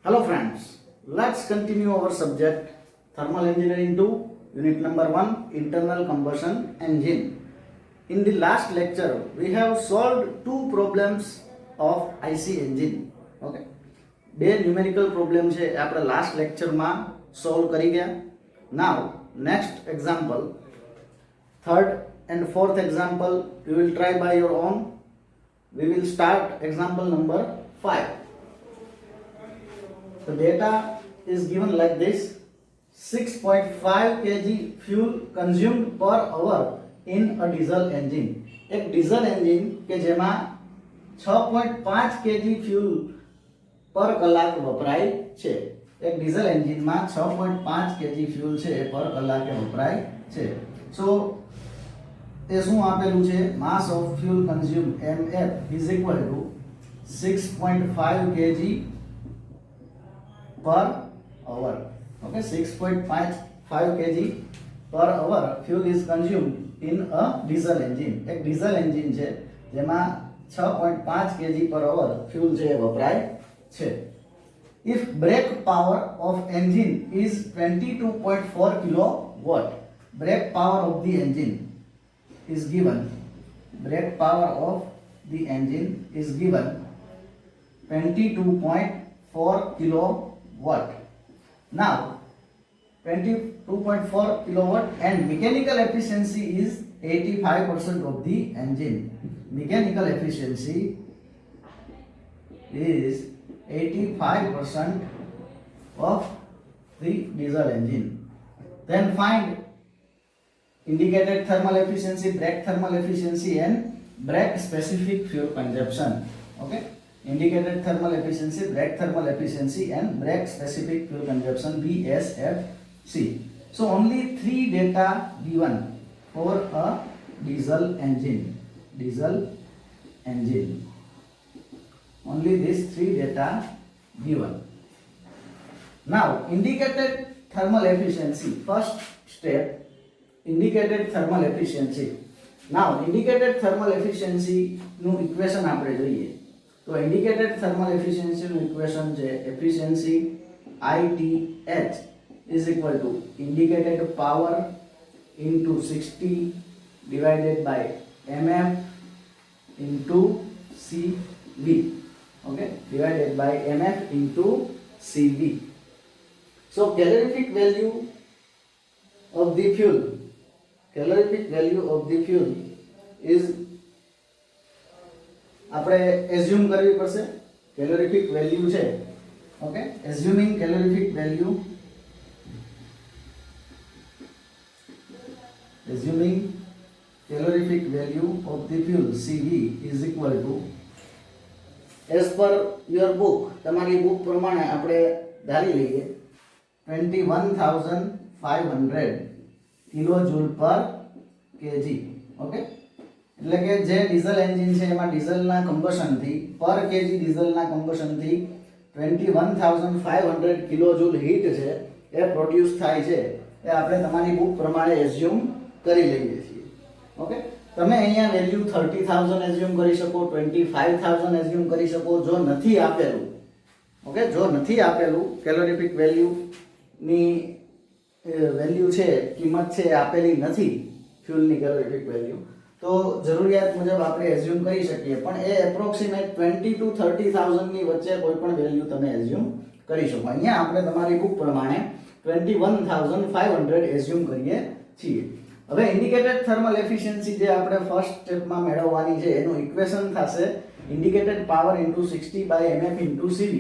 Hello friends, let's continue our subject Thermal Engineering 2, Unit number 1, Internal Combustion Engine. In the last lecture, we have solved two problems of IC engine. Okay. બે numerical problem છે એ આપણે last લેક્ચરમાં solve કરી ગયા. Now next example, third and fourth example you will try by your own. We will start example number 5. The data is given like this: 6.5 kg fuel consumed per hour in a diesel engine. એક diesel engine કે જેમાં 6.5 kg fuel પર કલાક વપરાય છે. એક diesel એન્જિનમાં 6.5 kg fuel છે એ પર કલાકે વપરાય છે. સો એ શું આપેલું છે? mass of fuel consumed mf is equal to 6.5 kg per hour. Okay, 6.5 kg per hour fuel is consumed in a diesel engine. એક ડીઝલ એન્જિન છે જેમાં 6.5 kg per hour fuel છે એ વપરાય છે. If brake power of engine is 22.4 kilowatt, brake power of the engine is given. Brake power of the engine is given 22.4 kilowatt. Now 22.4 kilowatt and mechanical efficiency is 85% of the engine. Mechanical efficiency is 85% of the diesel engine. Then find indicated thermal efficiency, brake thermal efficiency and brake specific fuel consumption. Okay, indicated thermal efficiency, brake thermal efficiency and brake specific fuel consumption, BSFC. So only three data given for a diesel engine. Only these three data given. Now indicated thermal efficiency, first step, indicated thermal efficiency. Now indicated thermal efficiency નું equation આપણે જોઈએ તો indicated thermal efficiency નું equation છે efficiency ITH is equal to indicated power into 60 divided by mf into CV. Okay, divided by mf into CV. So calorific value of the fuel is આપણે assume કરવી પડશે. Calorific value છે, okay, assuming calorific value of the fuel CV is equal to, as per your book, તમારી book પ્રમાણે આપણે ધારી લઈએ 21,500 કિલોજૂલ પર KG. Okay, એટલે કે જે ડીઝલ એન્જિન છે એમાં ડીઝલના કમ્બશનથી પર કેજી ડીઝલના કમ્બશનથી 21,500 કિલોજૂલ હીટ છે એ પ્રોડ્યુસ થાય છે. એ આપણે તમારી બુક પ્રમાણે એઝ્યુમ કરી લઈએ છીએ. ઓકે, તમે અહીંયા વેલ્યુ 30,000 એઝ્યુમ કરી શકો, 25,000 એઝ્યુમ કરી શકો. જો નથી આપેલું, ઓકે, જો નથી આપેલું કેલોરીફિક વેલ્યુની વેલ્યુ છે, કિંમત છે આપેલી નથી ફ્યુલની કેલોરીફિક વેલ્યુ, તો જરૂરિયાત મુજબ આપણે એઝ્યુમ કરી શકીએ. પણ એ એપ્રોક્સિમેટ 20 to 30,000 ની વચ્ચે કોઈ પણ વેલ્યુ તમે એઝ્યુમ કરી શકો. અહીંયા આપણે તમારી બુક પ્રમાણે 21,500 એઝ્યુમ કરીએ છીએ. હવે ઇન્ડિકેટેડ થર્મલ એફિશિયન્સી જે આપણે ફર્સ્ટ સ્ટેપમાં મેળવવાની છે એનું ઇક્વેશન થશે indicated power into 60 by mf into CV.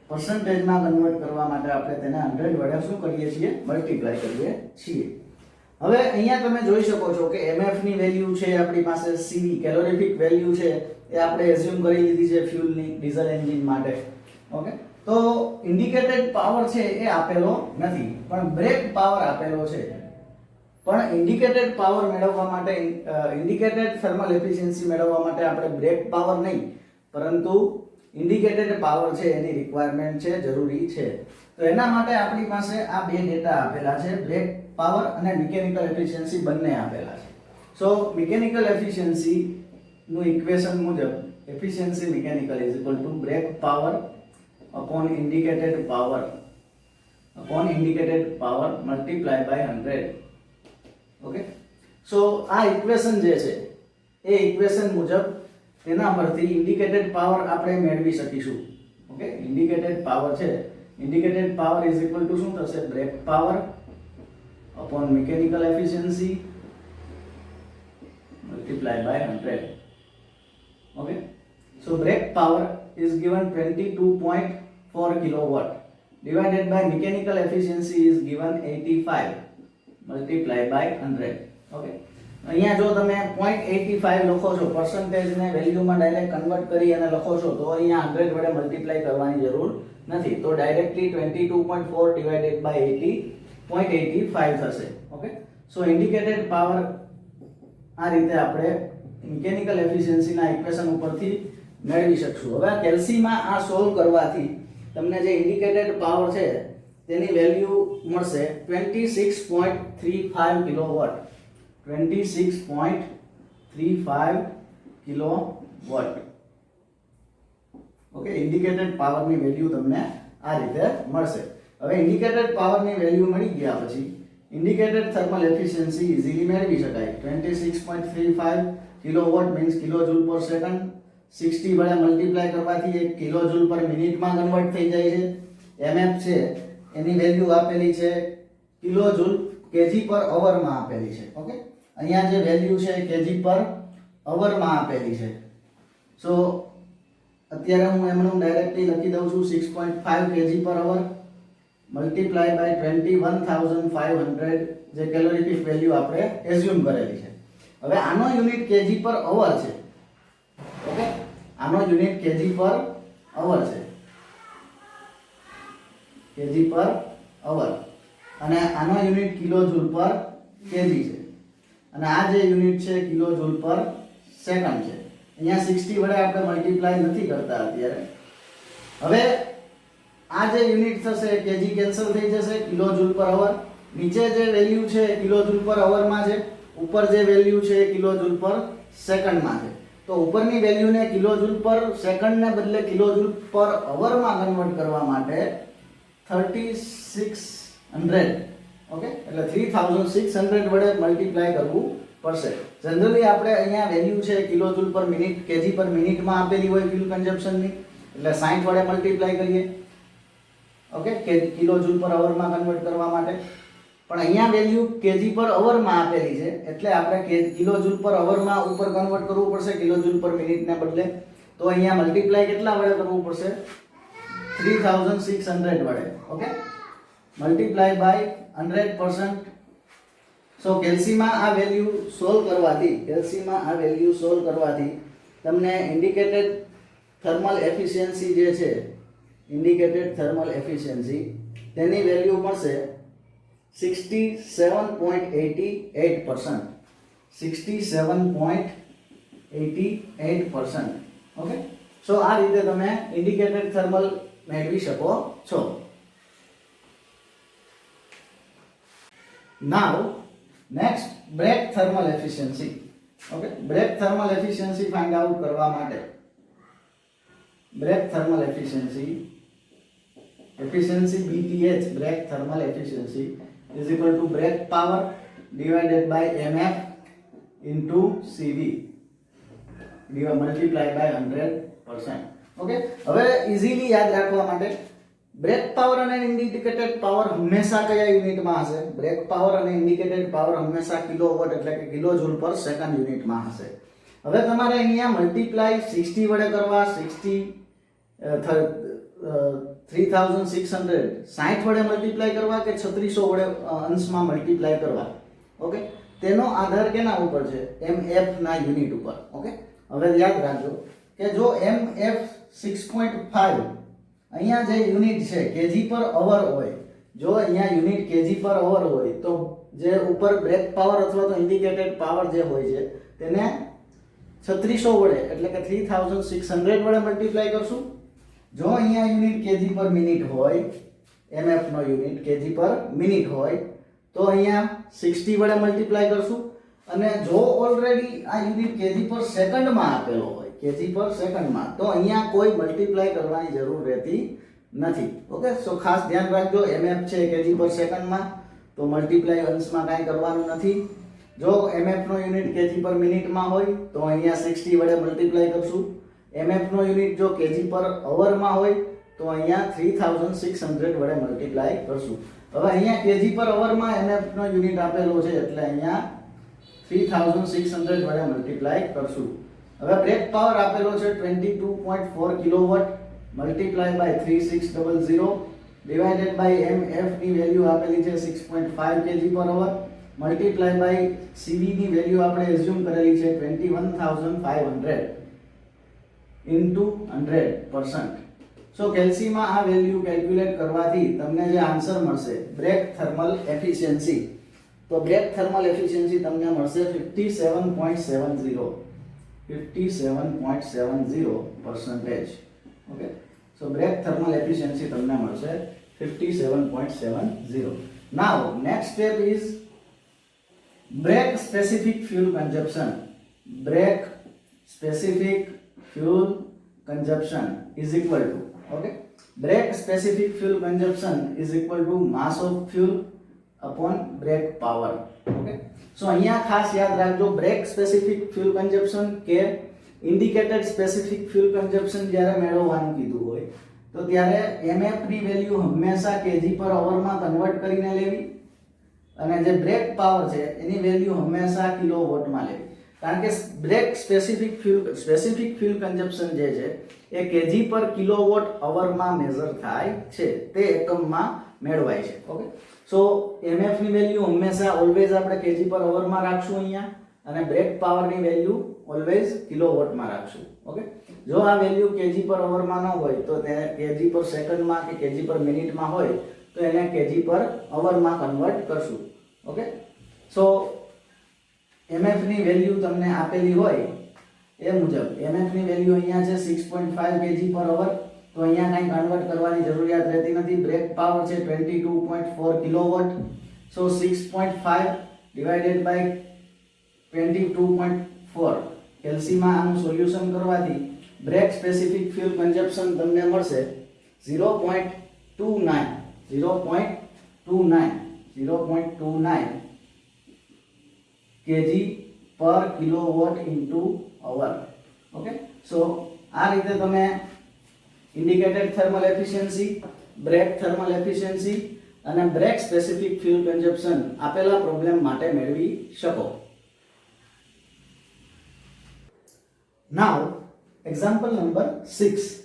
પર્સન્ટેજમાં કન્વર્ટ કરવા માટે આપણે તેને 100 વડે શું કરીએ છીએ? મલ્ટીપ્લાય કરીએ છીએ. હવે અહીંયા તમે જોઈ શકો છો કે mf ની વેલ્યુ છે આપણી પાસે, CV કેલોરીફિક વેલ્યુ છે એ આપણે એઝ્યુમ કરી લીધી છે ફ્યુલની ડીઝલ એન્જિન માટે. ઓકે, તો ઇન્ડિકેટેડ પાવર છે એ આપેલો નથી, પણ બ્રેક પાવર આપેલો છે. પણ ઇન્ડિકેટેડ પાવર મેળવવા માટે, ઇન્ડિકેટેડ થર્મલ એફિશિયન્સી મેળવવા માટે આપણે બ્રેક પાવર નહીં પરંતુ ઇન્ડિકેટેડ પાવર છે એની રિક્વાયરમેન્ટ છે, જરૂરી છે. તો એના માટે આપણી પાસે આ બે ડેટા આપેલા છે, બ્રેક પાવર અને મિકેનિકલ એફિશિયન્સી બંને આપેલા છે. સો મિકેનિકલ એફિશિયન્સી નું ઇક્વેશન મુજબ efficiency mechanical is equal to brake power upon indicated power multiply by 100. Okay, so આ ઇક્વેશન જે છે એ ઇક્વેશન મુજબ તેના પરથી ઇન્ડિકેટેડ પાવર આપણે મેળવી શકીશું. ઓકે, ઇન્ડિકેટેડ પાવર છે, indicated power is equal to શું થશે? Brake power upon mechanical efficiency multiplied by 100. Okay, so brake power is given 22.4 kilowatt divided by mechanical efficiency is given 85 multiplied by 100. Okay, અહીંયા જો તમે 0.85 લખો છો, percentage ને વેલ્યુમાં ડાયરેક્ટ કન્વર્ટ કરી અને લખો છો તો અહીંયા 100 વડે મલ્ટીપ્લાય કરવાની જરૂર નથી, તો ડાયરેક્ટલી 22.4 divided by 0.85 થશે. ઓકે, સો ઇન્ડિકેટેડ પાવર આ રીતે આપણે મિકેનિકલ એફિશિયન્સીના ઇક્વેશન ઉપરથી મેળવી શકશું. હવે આ કેલ્સીમાં આ સોલ્વ કરવાથી તમને જે ઇન્ડિકેટેડ પાવર છે તેની વેલ્યુ મળશે 26.35 કિલોવોટ. 26.35 કિલોવોટ. ઓકે, ઇન્ડિકેટેડ પાવરની વેલ્યુ તમને આ રીતે મળશે. હવે ઇન્ડિકેટેડ પાવરની વેલ્યુ મળી ગયા પછી ઇન્ડિકેટેડ થર્મલ એફિશિયન્સી ઇઝીલી મેળવી શકાય. 26.35 કિલોવોટ મીન્સ કિલોજૂલ પર સેકન્ડ. 60 વડે મલ્ટીપ્લાય કરવાથી 1 કિલોજૂલ પર મિનિટમાં કન્વર્ટ થઈ જાય છે. એમએફ છે એની વેલ્યુ આપેલી છે કિલોજૂલ કેજી પર અવરમાં આપેલી છે. ઓકે, અહીંયા જે વેલ્યુ છે કેજી પર અવરમાં આપેલી છે. સો અત્યારે હું એમનું ડાયરેક્ટલી લખી દઉં છું 6.5 કેજી પર અવર મલ્ટીપ્લાય બાય 21,500 જે કેલોરીફિક વેલ્યુ આપણે એઝ્યુમ કરેલી છે. હવે આનો યુનિટ કેજી પર અવર છે. ઓકે, આનો યુનિટ કેજી પર અવર છે, કેજી પર અવર, અને આનો યુનિટ કિલોજૂલ પર કેજી છે, અને આ જે યુનિટ છે કિલોજૂલ પર સેકન્ડ છે. અહીંયા 60 વડે આપણે મલ્ટીપ્લાય નથી કરતા અત્યારે. હવે આ જે યુનિટ થશે કેજી કેન્સલ થઈ જશે, કિલોજૂલ પર અવર. નીચે જે વેલ્યુ છે કિલોજૂલ પર અવરમાં છે, ઉપર જે વેલ્યુ છે કિલોજૂલ પર સેકન્ડમાં છે. તો ઉપરની વેલ્યુને કિલોજૂલ પર સેકન્ડને બદલે કિલોજૂલ પર અવરમાં કન્વર્ટ કરવા માટે 3600, ઓકે, એટલે 3600 વડે મલ્ટીપ્લાય કરવું પડશે. જનરલી આપણે અહીંયા વેલ્યુ છે કિલોજૂલ પર મિનિટ કેજી પર મિનિટમાં આપેલી હોય ફ્યુલ કન્ઝમ્પશનની, એટલે 60 વડે મલ્ટીપ્લાય કરીએ. ઓકે, કે કિલોજૂલ પર અવરમાં કન્વર્ટ કરવા માટે. પણ અહીંયા વેલ્યુ કેજી પર અવરમાં આપેલી છે એટલે આપણે કિલોજૂલ પર અવરમાં ઉપર કન્વર્ટ કરવું પડશે કિલોજૂલ પર મિનિટને બદલે. તો અહીંયા મલ્ટીપ્લાય કેટલા વડે કરવું પડશે? 3600 વડે. Okay, multiply by 100%. સો કેલ્સીમાં આ વેલ્યુ સોલ્વ કરવાથી તમને ઇન્ડિકેટેડ થર્મલ એફિશિયન્સી જે છે, ઇન્ડિકેટેડ થર્મલ એફિશિયન્સી તેની વેલ્યુ મળશે 67.88%. 67.88%. ઓકે, સો આ રીતે તમે ઇન્ડિકેટેડ થર્મલ મેળવી શકો છો. Now next brake thermal efficiency. Okay, brake thermal efficiency find out કરવા માટે brake thermal efficiency BTH brake thermal efficiency is equal to brake power divided by MF into CV multiplied by 100%. Okay, હવે easily યાદ રાખવા માટે break power અને indicated power હંમેશા કયા યુનિટમાં હશે? બ્રેક પાવર અને ઇન્ડિકેટેડ પાવર હંમેશા કિલોવોટ એટલે કે કિલોજૂલ પર સેકન્ડ યુનિટમાં હશે. હવે તમારે અહીંયા મલ્ટીપ્લાય 60 વડે કરવા, 3600 60 વડે મલ્ટીપ્લાય કરવા કે 3600 વડે અંશમાં મલ્ટીપ્લાય કરવા. ઓકે, તેનો આધાર કેના ઉપર છે? MF ના યુનિટ ઉપર. ઓકે, હવે યાદ રાખજો કે જો MF 6.5 અહીંયા જે યુનિટ છે કેજી પર અવર હોય, જો અહીંયા યુનિટ કેજી પર અવર હોય તો જે ઉપર બ્રેક પાવર અથવા તો ઇન્ડિકેટેડ પાવર જે હોય છે તેને 3600 વડે એટલે કે 3600 વડે મલ્ટીપ્લાય કરશું. જો અહીંયા યુનિટ કેજી પર મિનિટ હોય, MF નો યુનિટ કેજી પર મિનિટ હોય તો અહીંયા 60 વડે મલ્ટીપ્લાય કરશું. અને જો ઓલરેડી આ યુનિટ કેજી પર સેકન્ડમાં આપેલો હોય, કેજી પર સેકન્ડમાં, તો અહીંયા કોઈ મલ્ટીપ્લાય કરવાની જરૂર રહેતી નથી. ઓકે, સો ખાસ ધ્યાન રાખજો, mf છે કેજી પર સેકન્ડમાં, તો મલ્ટીપ્લાય અંશમાં કાંઈ કરવાનું નથી. જો mf નો યુનિટ કેજી પર મિનિટમાં હોય તો અહીંયા 60 વડે મલ્ટીપ્લાય કરશું. mf નો યુનિટ જો કેજી પર અવરમાં હોય તો અહીંયા 3600 વડે મલ્ટીપ્લાય કરશું. હવે અહીંયા કેજી પર અવરમાં mf નો યુનિટ આપેલો છે એટલે અહીંયા 3600 વડે મલ્ટીપ્લાય કરશું. હવે બ્રેક પાવર આપેલો છે 22.4 kilowatt multiply by 3600 divided by mf ની વેલ્યુ આપેલી છે 6.5 kg per hour multiply by cv ની વેલ્યુ આપણે એઝ્યુમ કરેલી છે 21500 ઇન્ટુ 100%. સો કેલ્સીમાં આ વેલ્યુ કેલ્ક્યુલેટ કરવાથી તમને જે આન્સર મળશે બ્રેક થર્મલ એફિશિયન્સી, તો બ્રેક થર્મલ એફિશિયન્સી તમને મળશે 57.70. Okay, so brake thermal efficiency તમને મળશે 57.70. Now next step is brake specific fuel consumption. Brake specific fuel consumption is equal to, okay, brake specific fuel consumption is equal to mass of fuel upon brake power. Okay, so અહીંયા ખાસ યાદ રાખજો, brake specific fuel consumption કે indicated specific fuel consumption જ્યારે મેળવવાનું કીધું હોય તો ત્યારે mf ની વેલ્યુ હંમેશા કેજી પર અવરમાં કન્વર્ટ કરીને લેવી અને જે બ્રેક પાવર છે એની વેલ્યુ હંમેશા કિલોવોટમાં લેવી. કારણ કે બ્રેક સ્પેસિફિક ફ્યુલ કન્ઝપ્શન જે છે એ કેજી પર કિલોવોટ અવરમાં મેઝર થાય છે, તે એકમમાં મેળવાય છે. ઓકે, સો mf ની વેલ્યુ હંમેશા ઓલવેઝ આપણે કેજી પર અવરમાં રાખશું અહીંયા અને બ્રેક પાવરની વેલ્યુ ઓલવેઝ કિલોવોટમાં રાખશું. ઓકે, જો આ વેલ્યુ કેજી પર અવરમાં ન હોય તો તેને કેજી પર સેકન્ડમાં કે કેજી પર મિનિટમાં હોય તો એને કેજી પર અવરમાં કન્વર્ટ કરશું. ઓકે, સો mf ની વેલ્યુ તમને આપેલી હોય એ મુજબ mf ની વેલ્યુ અહીંયા છે 6.5 kg પર અવર, તો અહીંયા કંઈ કન્વર્ટ કરવાની જરૂરિયાત રહેતી નથી. બ્રેક પાવર છે 22.4 કિલોવોટ, સો 6.5 ડિવાઇડેડ બાય 22.4 કેલ્સીમાં આનું સોલ્યુશન કરવાથી બ્રેક સ્પેસિફિક ફ્યુલ કન્ઝપ્શન તમને મળશે 0.29 kg પર kilowatt into hour. Okay, so આ રીતે તમે indicated thermal efficiency, brake thermal efficiency અને બ્રેક સ્પેસિફિક ફ્યુલ કન્ઝપ્શન આપેલા પ્રોબ્લેમ માટે મેળવી શકો. Now, example number 6,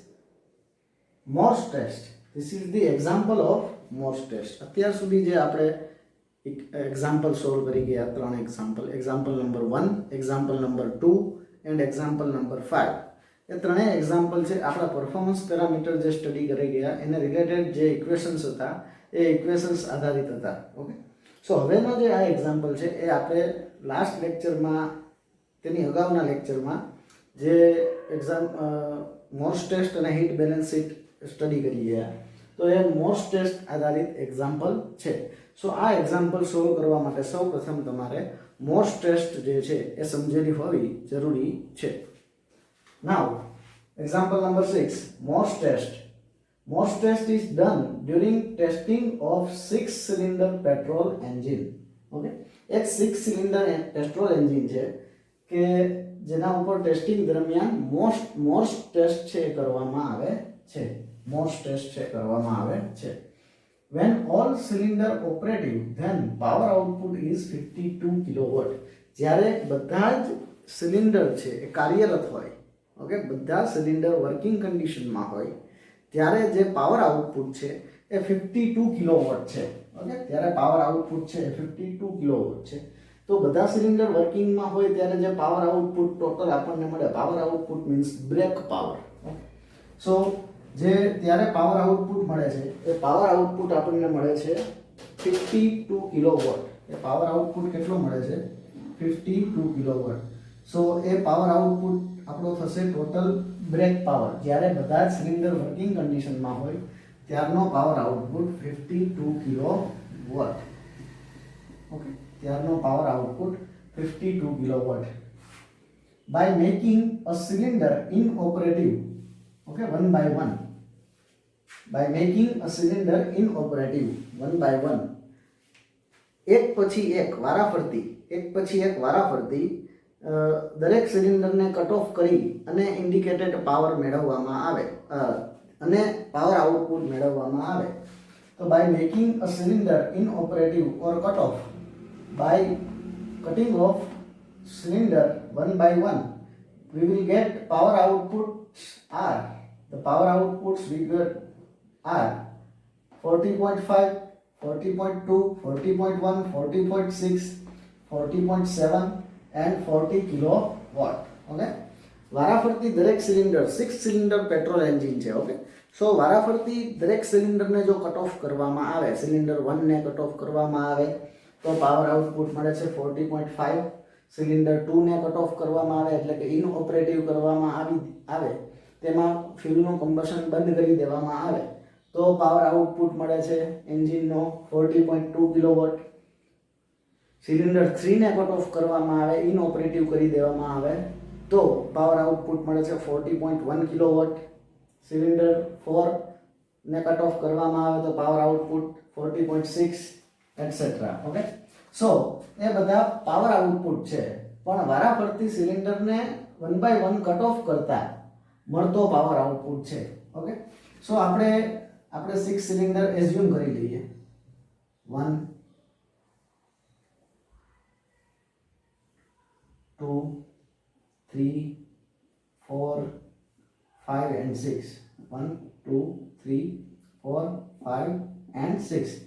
Morse test. This is the example of Morse test. અત્યાર સુધી જે આપણે એક્ઝામ્પલ સોલ્વ કરી ગયા, 3 example, example number 1, example number 2 and example number 5. એ ત્રણેય એક્ઝામ્પલ છે આપણા પરફોર્મન્સ પેરામીટર જે સ્ટડી કરી ગયા એને રિલેટેડ જે ઇક્વેશન્સ હતા એ ઇક્વેશન્સ આધારિત હતા. ઓકે, સો હવેનો જે આ એક્ઝામ્પલ છે એ આપણે લાસ્ટ લેક્ચરમાં, તેની અગાઉના લેક્ચરમાં જે મોર્સ ટેસ્ટ અને હીટ બેલેન્સ શીટ સ્ટડી કરી ગયા, તો એ મોર્સ ટેસ્ટ આધારિત એક્ઝામ્પલ છે. સો આ એક્ઝામ્પલ સોલ્વ કરવા માટે સૌપ્રથમ તમારે મોર્સ ટેસ્ટ જે છે એ સમજેલી હોવી જરૂરી છે. Now example number 6, Morse test. Morse test is done during testing of 6 cylinder petrol engine. Okay, એક 6 સિલિન્ડર પેટ્રોલ એન્જિન છે કે જેના ઉપર ટેસ્ટિંગ દરમિયાન મોર્સ ટેસ્ટ છે કરવામાં આવે છે. મોર્સ ટેસ્ટ છે કરવામાં આવે છે. When all cylinder operative, then power output is 52 kilowatt. જ્યારે બધા જ સિલિન્ડર છે એ કાર્યરત હોય, ઓકે, બધા સિલિન્ડર વર્કિંગ કન્ડિશનમાં હોય ત્યારે જે પાવર આઉટપુટ છે એ 52 કિલોવોટ છે. ઓકે, ત્યારે પાવર આઉટપુટ છે એ 52 કિલોવોટ છે. તો બધા સિલિન્ડર વર્કિંગમાં હોય ત્યારે જે પાવર આઉટપુટ ટોટલ આપણને મળે, power output means brake power. So જે ત્યારે પાવર આઉટપુટ મળે છે એ પાવર આઉટપુટ આપણને મળે છે 52 કિલોવોટ. એ પાવર આઉટપુટ કેટલો મળે છે? 52 કિલોવોટ. સો એ પાવર આઉટપુટ આપણો થશે ટોટલ બ્રેક પાવર. જ્યારે બધા જ સિલિન્ડર વર્કિંગ કન્ડિશનમાં હોય ત્યારનો પાવર આઉટપુટ 52 કિલોવોટ. ઓકે, ત્યારનો power output 52 kilowatt. By making a cylinder inoperative, okay, one by one, by making a cylinder inoperative one by one, એક પછી એક વારાફરતી દરેક સિલિન્ડરને કટ ઓફ કરી અને ઇન્ડિકેટેડ પાવર મેળવવામાં આવે અને પાવર આઉટપુટ મેળવવામાં આવે. તો by making a cylinder inoperative or cut off, by cutting off cylinder one by one, we will get power outputs are, the power outputs we get are 40.5, 40.2, 40.1, 40.6, 40.7 and 40 kilowatt. Okay, વારાફરતી દરેક cylinder 6 cylinder petrol engine છે. Okay, સો વારાફરતી દરેક સિલિન્ડરને જો cut off કરવામાં આવે, cylinder 1 ને cut of કરવામાં આવે તો પાવર આઉટપુટ મળે છે 40.5. સિલિન્ડર 2 ને કટ ઓફ કરવામાં આવે એટલે કે ઇનઓપરેટિવ કરવામાં આવે, તેમાં ફ્યુલનું કમ્બશન બંધ કરી દેવામાં આવે તો પાવર આઉટપુટ મળે છે એન્જિનનો 40.2 કિલોવોટ. સિલિન્ડર 3 ને કટ ઓફ કરવામાં આવે, ઇનઓપરેટિવ કરી દેવામાં આવે તો પાવર આઉટપુટ મળે છે 40.1 કિલોવોટ. સિલિન્ડર 4 ને કટ ઓફ કરવામાં આવે તો power output 40.6 etcetera. Okay, so એ બધા પાવર આઉટપુટ છે, પણ વારાફરતી સિલિન્ડરને one by one cut off કરતા મળતો પાવર આઉટપુટ છે. ઓકે, સો આપણે 6 સિલિન્ડર એઝ્યુમ કરી લઈએ. 1 2 3 4 5 and 6. 1 2 3 4 5 and 6.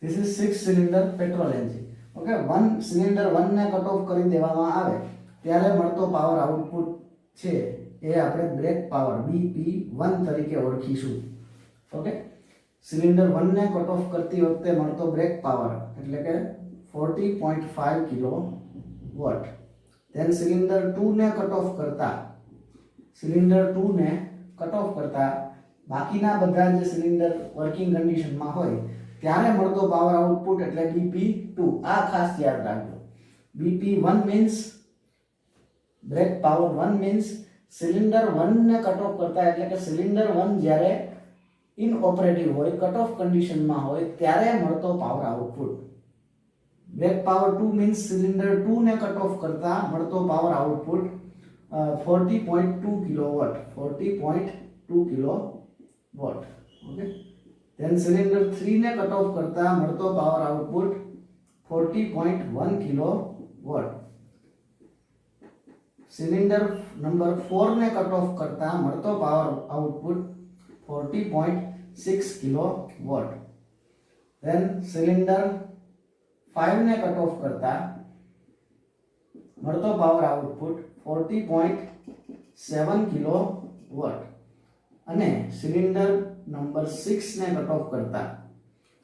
This is 6 cylinder petrol engine. Okay, one cylinder 1 ને કટ ઓફ કરી દેવામાં આવે ત્યારે મળતો પાવર આઉટપુટ છે એ આપણે બ્રેક પાવર BP1 તરીકે ઓળખીશું. ઓકે, સિલિન્ડર 1 ને કટ ઓફ કરતી વખતે મળતો બ્રેક પાવર એટલે કે 40.5 કિલોવોટ. ધેન સિલિન્ડર 2 ને કટ ઓફ કરતા બાકીના બધા જે સિલિન્ડર વર્કિંગ કન્ડિશનમાં હોય ત્યારે મળતો પાવર આઉટપુટ એટલે BP2. આ ખાસ યાદ રાખજો. BP1 means brake power 1 means cylinder 1 ને કટ ઓફ કરતા એટલે કે સિલિન્ડર 1 જ્યારે ઇનઓપરેટિવ હોય, કટ ઓફ કન્ડિશનમાં હોય ત્યારે મળતો power output. Brake power 2 means cylinder 2 ને કટ ઓફ કરતા મળતો power output 40.2 kilowatt. 40.2 kilowatt. Okay, then cylinder 3 ને કટ ઓફ કરતા મળતો power output 40.1 kilowatt. Cylinder number 4 ને કટ ઓફ કરતા મળતો power output 40.6 kilowatt. then cylinder 5 ને કટ ઓફ કરતા મળતો પાવર આઉટપુટ 40.7 કિલોવોટ. અને સિલિન્ડર નંબર 6 ને કટ ઓફ કરતા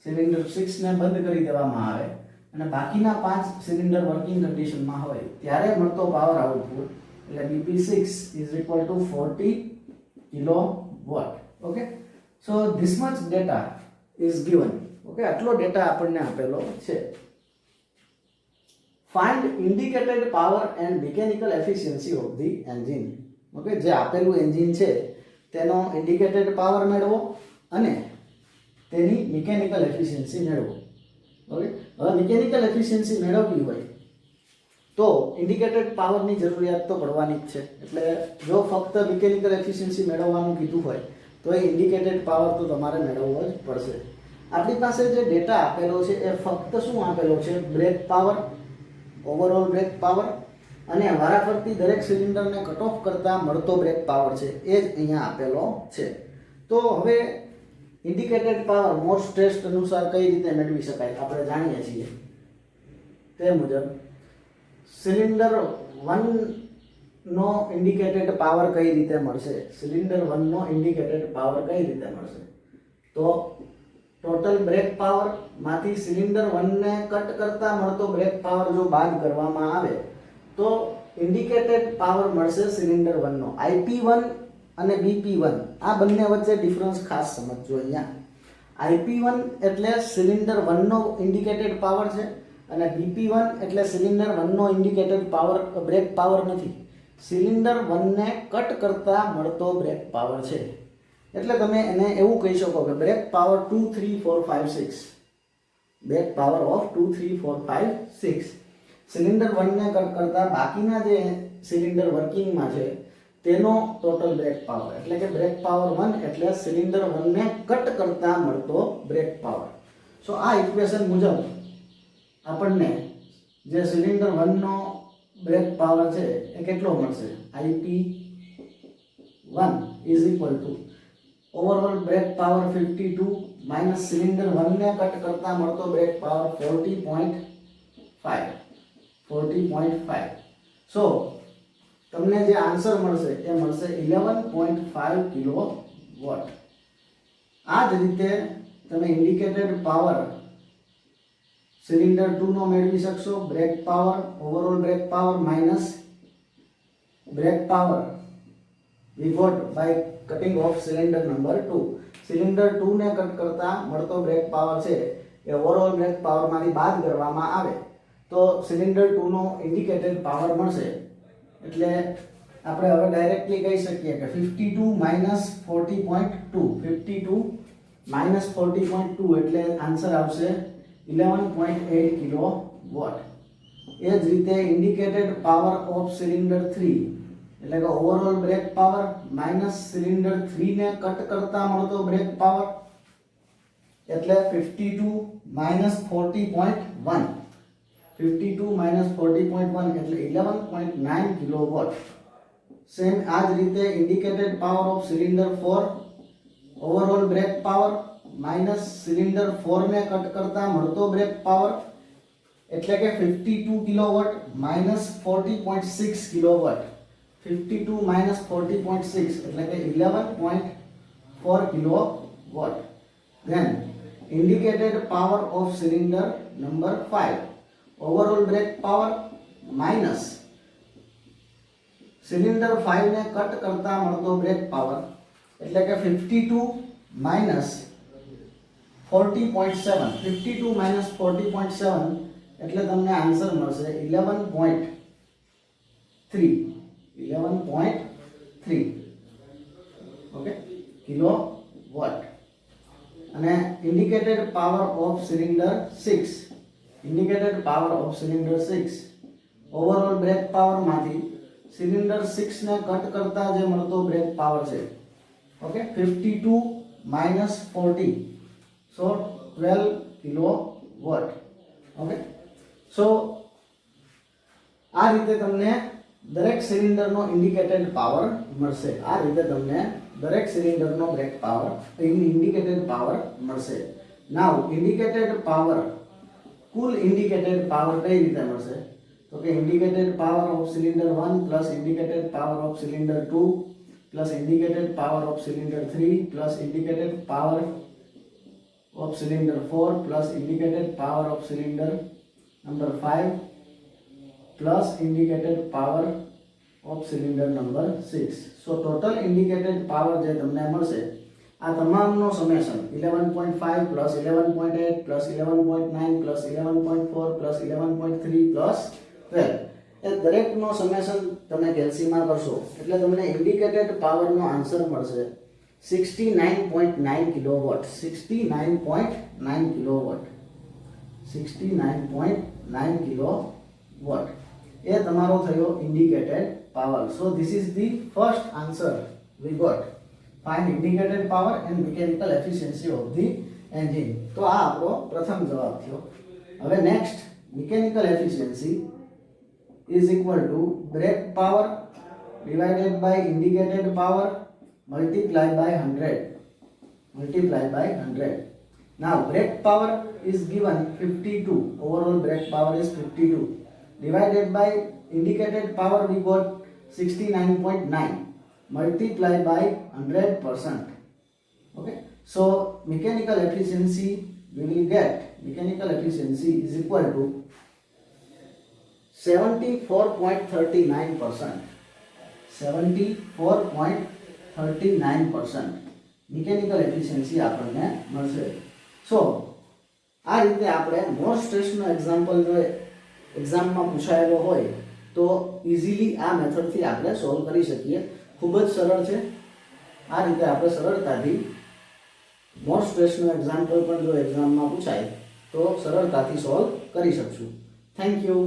સિલિન્ડર 6 ને બંધ કરી દેવામાં આવે અને બાકીના 5 સિલિન્ડર વર્કિંગ કન્ડિશનમાં હોય ત્યારે મળતો પાવર આઉટપુટ એટલે BP6 is equal to 40 kilowatt. Okay, so this much data is given. Okay, આટલો ડેટા આપણને આપેલો છે. Find indicated power and mechanical efficiency of the engine. Okay, જે આપેલું એન્જિન છે તેનો ઇન્ડિકેટેડ પાવર મેળવો અને તેની મિકેનિકલ એફિશિયન્સી મેળવો. ઓકે, હવે મિકેનિકલ એફિશિયન્સી મેળવવી હોય તો ઇન્ડિકેટેડ પાવરની જરૂરિયાત તો પડવાની જ છે. એટલે જો ફક્ત મિકેનિકલ એફિશિયન્સી મેળવવાનું કીધું હોય તો એ ઇન્ડિકેટેડ પાવર તો તમારે મેળવવો જ પડશે. આપણી પાસે જે ડેટા આપેલો છે એ ફક્ત શું આપેલો છે? Brake power, overall brake power અને વારાફરતી દરેક સિલિન્ડરને કટ ઓફ કરતા મળતો બ્રેક પાવર છે એ જ અહીંયા આપેલો છે. તો હવે ઇન્ડિકેટેડ પાવર મોર્સ ટેસ્ટ અનુસાર કઈ રીતે મેળવી શકાય આપણે જાણીએ છીએ તે મુજબ સિલિન્ડર 1 નો ઇન્ડિકેટેડ પાવર કઈ રીતે મળશે? સિલિન્ડર 1 નો ઇન્ડિકેટેડ પાવર કઈ રીતે મળશે? તો ટોટલ બ્રેક પાવર માંથી સિલિન્ડર 1 ને કટ કરતા મળતો બ્રેક પાવર જો બાદ કરવામાં આવે તો ઇન્ડિકેટેડ પાવર મળશે સિલિન્ડર 1 નો. IP1 અને BP1 આ બંને વચ્ચે ડિફરન્સ ખાસ સમજજો. અહીંયા IP1 એટલે સિલિન્ડર 1 નો ઇન્ડિકેટેડ પાવર છે અને BP1 એટલે સિલિન્ડર 1 નો ઇન્ડિકેટેડ પાવર બ્રેક પાવર નથી. સિલિન્ડર 1 ને કટ કરતા મળતો બ્રેક પાવર છે. એટલે તમે એને એવું કહી શકો કે brake power 2 3 4 5 6, brake power of 2 3 4 5 6. Cylinder 1 ને કટ કરતા બાકીના જે સિલિન્ડર વર્કિંગમાં છે તેનો ટોટલ બ્રેક પાવર, એટલે કે બ્રેક પાવર 1 એટલે સિલિન્ડર 1 ને કટ કરતા મળતો બ્રેક પાવર. સો આ ઇક્વેશન મુજબ આપણને જે સિલિન્ડર 1 નો બ્રેક પાવર છે એ કેટલો મળશે? IP1 is equal to overall brake power 52 minus cylinder 1 ને કટ કરતા મળતો બ્રેક પાવર 40.5. સો તમને જે આન્સર મળશે એ મળશે 11.5 કિલોવોટ. આ જ રીતે તમે ઇન્ડિકેટેડ પાવર સિલિન્ડર 2 નો મેળવી શકશો. Brake power, overall brake power minus brake power we got by cutting off cylinder number 2. Cylinder 2 ને કટ કરતા મળતો બ્રેક પાવર છે એ ઓવરઓલ બ્રેક પાવર માંથી બાદ કરવામાં આવે તો સિલિન્ડર 2 નો ઇન્ડિકેટેડ પાવર મળશે. એટલે આપણે હવે ડાયરેક્ટલી કહી શકીએ કે 52 માઇનસ 40.2, 52 માઇનસ 40.2 એટલે આન્સર આવશે 11.8 કિલોવોટ. એ જ રીતે ઇન્ડિકેટેડ પાવર ઓફ સિલિન્ડર 3 એટલે કે overall brake power minus cylinder 3 ને કટ કરતા મળતો બ્રેક પાવર એટલે 52 માઇનસ 40.1, 52 માઇનસ 40.1 એટલે 11.9 કિલોવોટ. સેમ આ જ રીતે indicated power of cylinder 4 overall brake power minus cylinder 4 ને કટ કરતા મળતો બ્રેક પાવર એટલે કે 52 કિલોવોટ માઇનસ 40.6 કિલોવોટ. 52 માઇનસ 40.6 એટલે કે 11.4 kilowatt. Then indicated power of cylinder number 5 overall brake power minus cylinder 5 ને કટ કરતા મળતો બ્રેક પાવર એટલે કે 52 માઇનસ 40.7, 52 માઇનસ 40.7 એટલે તમને આન્સર મળશે 11.3 ઓકે કિલોવોટ. અને indicated power of cylinder 6, indicated power of cylinder 6 overall brake power માંથી સિલિન્ડર 6 ને કટ કરતા જે મળતો બ્રેક પાવર છે okay 52 minus 40, so 12 kilowatt. Okay so આ રીતે તમને દરેક સિલિન્ડરનો ઇન્ડિકેટેડ પાવર મળશે. આ રીતે તમને દરેક સિલિન્ડરનો બ્રેક પાવર ઇન્ડિકેટેડ પાવર મળશે. નાઉ ઇન્ડિકેટેડ પાવર, કુલ ઇન્ડિકેટેડ પાવર કઈ રીતે મળશે? તો કે indicated power of cylinder 1 plus indicated power of cylinder 2 plus indicated power of cylinder 3 plus indicated power of cylinder 4 plus indicated power of cylinder number 5 plus indicated power of cylinder number 6. So total indicated power જે તમને મળશે આ તમામનો summation 11.5 plus 11.8 plus 11.9 plus 11.4 plus 11.3 plus 12 એ દરેકનો summation તમે કેલ્સીમાં કરશો એટલે તમને ઇન્ડિકેટેડ પાવરનો આન્સર મળશે 69.9 કિલોવોટ. 69.9 કિલોવોટ, 69.9 કિલોવોટ એ તમારો થયો indicated power. So this is the first answer we got. Find indicated power and mechanical efficiency of the engine. તો આ આપણો પ્રથમ જવાબ થયો. હવે next mechanical efficiency is equal to brake power divided by indicated power multiplied by 100. Now brake power is given 52, overall brake power is 52 divided by indicated power we got 69.9 multiplied by 100%. Okay, so mechanical efficiency we will get, mechanical efficiency is equal to 74.39%. 74.39% mechanical efficiency આપણને મળશે. સો આ રીતે આપણે most સ્ટ્રેસનો example જો એક્ઝામમાં પૂછાયેલો હોય તો easily આ મેથડથી આપણે સોલ્વ કરી શકીએ. ખૂબ જ સરળ છે. આ રીતે આપણે સરળતાથી મોર સ્ટ્રેસનો એક્ઝામ્પલ પણ જો એક્ઝામમાં પૂછાય તો સરળતાથી સોલ્વ કરી શકશું. Thank you.